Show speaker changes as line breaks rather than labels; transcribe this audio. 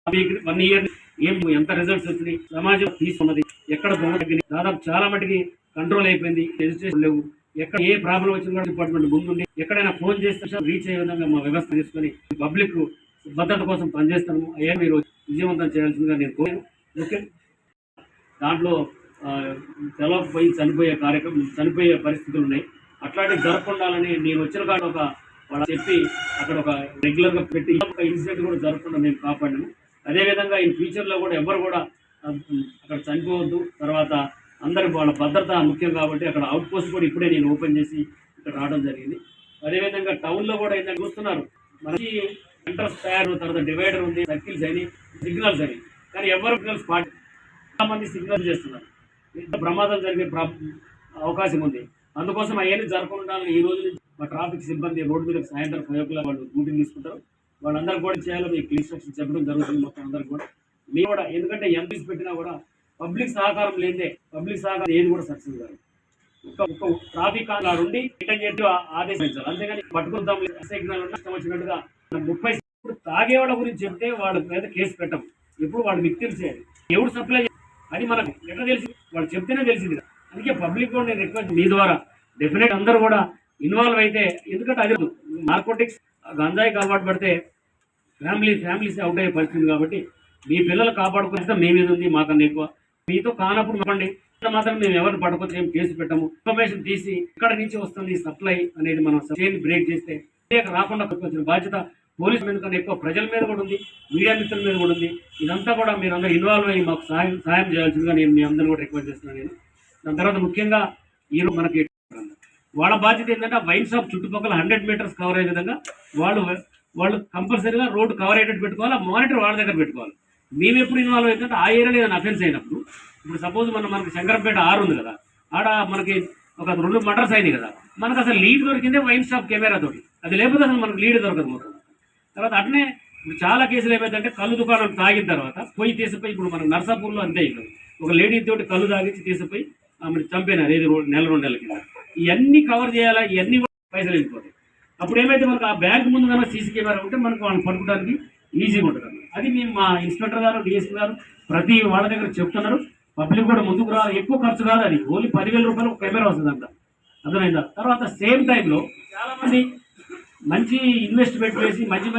1 year ఏం ఎంత results వచ్చినాయి, సమాజం తీసుకున్నది, ఎక్కడ దొంగ తగ్గింది, దాదాపు చాలా మటుకి కంట్రోల్ అయిపోయింది, రిజిస్ట్రేషన్ లేవు, ఎక్కడ ఏ ప్రాబ్లం వచ్చినా కూడా డిపార్ట్మెంట్ ముందుండి ఎక్కడైనా ఫోన్ చేస్తే రీచ్ అయ్యే విధంగా మా వ్యవస్థ తీసుకొని పబ్లిక్ భద్రత కోసం పనిచేస్తాము. అయ్యా మీరు విజయవంతం చేయాల్సిందిగా నేను కోరాను. ఓకే, దాంట్లో తెలవకపోయి చనిపోయే పరిస్థితులు ఉన్నాయి. అట్లాంటివి జరగకుండాలని నేను వచ్చిన కాడ ఒక వాళ్ళు చెప్పి అక్కడ ఒక రెగ్యులర్గా పెట్టి ఒక ఇన్సిడెంట్ కూడా జరగకుండా నేను కాపాడాను. అదేవిధంగా ఈ ఫ్యూచర్లో కూడా ఎవరు కూడా అక్కడ చనిపోవద్దు. తర్వాత అందరి వాళ్ళ భద్రత ముఖ్యం కాబట్టి అక్కడ అవుట్ పోస్ట్ కూడా ఇప్పుడే నేను ఓపెన్ చేసి ఇక్కడ రావడం జరిగింది. అదేవిధంగా టౌన్లో కూడా ఏంటంటే చూస్తున్నారు, మనకి సెంటర్స్ తయారు, తర్వాత డివైడర్ ఉంది, సర్కిల్స్ అని, సిగ్నల్స్ అని, కానీ ఎవరు సిగ్నల్స్ చాలా మంది సిగ్నల్స్ చేస్తున్నారు. ఇంత ప్రమాదాలు జరిగే అవకాశం ఉంది. అందుకోసం అవన్నీ జరగకుండా ఈ రోజు మా ట్రాఫిక్ సిబ్బంది రోడ్డు మీద సాయంత్రం 5 o'clock వాళ్ళు డ్యూటీ తీసుకుంటారు. వాళ్ళందరూ కూడా చేయాలో మీకు ఇన్స్ట్రక్షన్ చెప్పడం జరుగుతుంది. మొత్తం అందరూ కూడా మీరు కూడా, ఎందుకంటే ఎంపీస్ పెట్టినా కూడా పబ్లిక్ సహకారం లేదే, పబ్లిక్ సహకారం ఏది కూడా సక్సెస్ కాదు. ఒక ట్రాఫిక్ ఉండి ఇంటర్నెట్ ఆదేశించాలి, అంతేగాని పట్టుకుంటాం సిగ్నల్ ఇష్టం వచ్చినట్టుగా 30 తాగే వాళ్ళ గురించి చెప్తే వాళ్ళ మీద కేసు పెట్టం. ఎప్పుడు వాడు మీకు తెలిసేది ఎవడు సప్లై అది మనకు ఎట్లా తెలిసి, వాళ్ళు చెప్తేనే తెలిసింది. అందుకే పబ్లిక్ కూడా నేను రిక్వెస్ట్ మీ ద్వారా డెఫినెట్ అందరూ కూడా ఇన్వాల్వ్ అయితే, ఎందుకంటే అది నార్కోటిక్స్ గంజాయి కాపాడు పడితే ఫ్యామిలీస్ అవుట్ అయ్యే పరిస్థితి. కాబట్టి మీ పిల్లలు కాపాడుకుంటే మీ మీద ఉంది, మాకన్నా ఎక్కువ. మీతో కానప్పుడు చెప్పండి, మాత్రం మేము ఎవరిని పట్టుకొచ్చి ఏం కేసు పెట్టాము. ఇన్ఫర్మేషన్ తీసి ఇక్కడ నుంచి వస్తుంది సప్లై అనేది మనం చైన్ బ్రేక్ చేస్తే రాకుండా వచ్చిన బాధ్యత పోలీసు మీద కన్నా ఎక్కువ ప్రజల మీద కూడా ఉంది, మీడియా మిత్రుల మీద కూడా ఉంది. ఇదంతా కూడా మీరు అందరూ ఇన్వాల్వ్ అయ్యి మాకు సాయం చేయాల్సిందిగా నేను మీ అందరూ కూడా రిక్వెస్ట్ చేస్తున్నాను. నేను దాని తర్వాత ముఖ్యంగా ఈరోజు మనకి వాళ్ళ బాధ్యత ఏంటంటే వైన్ షాప్ చుట్టుపక్కల 100 meters కవర్ అయ్యే విధంగా వాళ్ళు కంపల్సరీగా రోడ్డు కవర్ అయ్యేటట్టు పెట్టుకోవాలి. మానిటర్ వాళ్ళ దగ్గర పెట్టుకోవాలి. మేము ఎప్పుడు ఇన్వాల్వ్ అవుతుందంటే ఆ ఏరియాలో ఏదైనా అఫెన్స్ అయినప్పుడు, ఇప్పుడు సపోజ్ మనకి శంకరంపేట 6 ఉంది కదా, ఆడ మనకి ఒక 2 మర్డర్స్ అయినాయి కదా, మనకు అసలు లీడ్ దొరికిందే వైన్ షాప్ కెమెరా తోటి. అది లేకపోతే అసలు మనకు లీడ్ దొరకదు మొత్తం. తర్వాత అట్నే ఇప్పుడు చాలా కేసులు ఏమైందంటే కళ్ళు దుకాణం తాగిన తర్వాత పోయి తీసిపోయి, ఇప్పుడు మన నర్సాపూర్లో అంతే, ఇక్కడ ఒక లేడీ తోటి కళ్ళు తాగించి తీసిపోయి ఆమె చంపినారు, ఏది 1-2 నెలల కింద. ఇవన్నీ కవర్ చేయాలా, ఇవన్నీ కూడా పైసలు వెళ్ళిపోతాయి. అప్పుడు ఏమైతే మనకు ఆ బ్యాంక్ ముందు కన్నా సీసీ కెమెరా ఉంటే మనకు వాళ్ళని పట్టుకోవడానికి ఈజీగా ఉంటుంది. అది మేము మా ఇన్స్పెక్టర్ గారు, డిఎస్పీ గారు ప్రతి వాళ్ళ దగ్గర చెప్తున్నారు. పబ్లిక్ కూడా ముందుకు రావాలి, ఎక్కువ ఖర్చు కాదు, అది ఓన్లీ 10,000 రూపాయలు ఒక కెమెరా వస్తుందంట, అర్థమైందా. తర్వాత సేమ్ టైంలో చాలామంది మంచి ఇన్వెస్ట్మెంట్ చేసి మంచి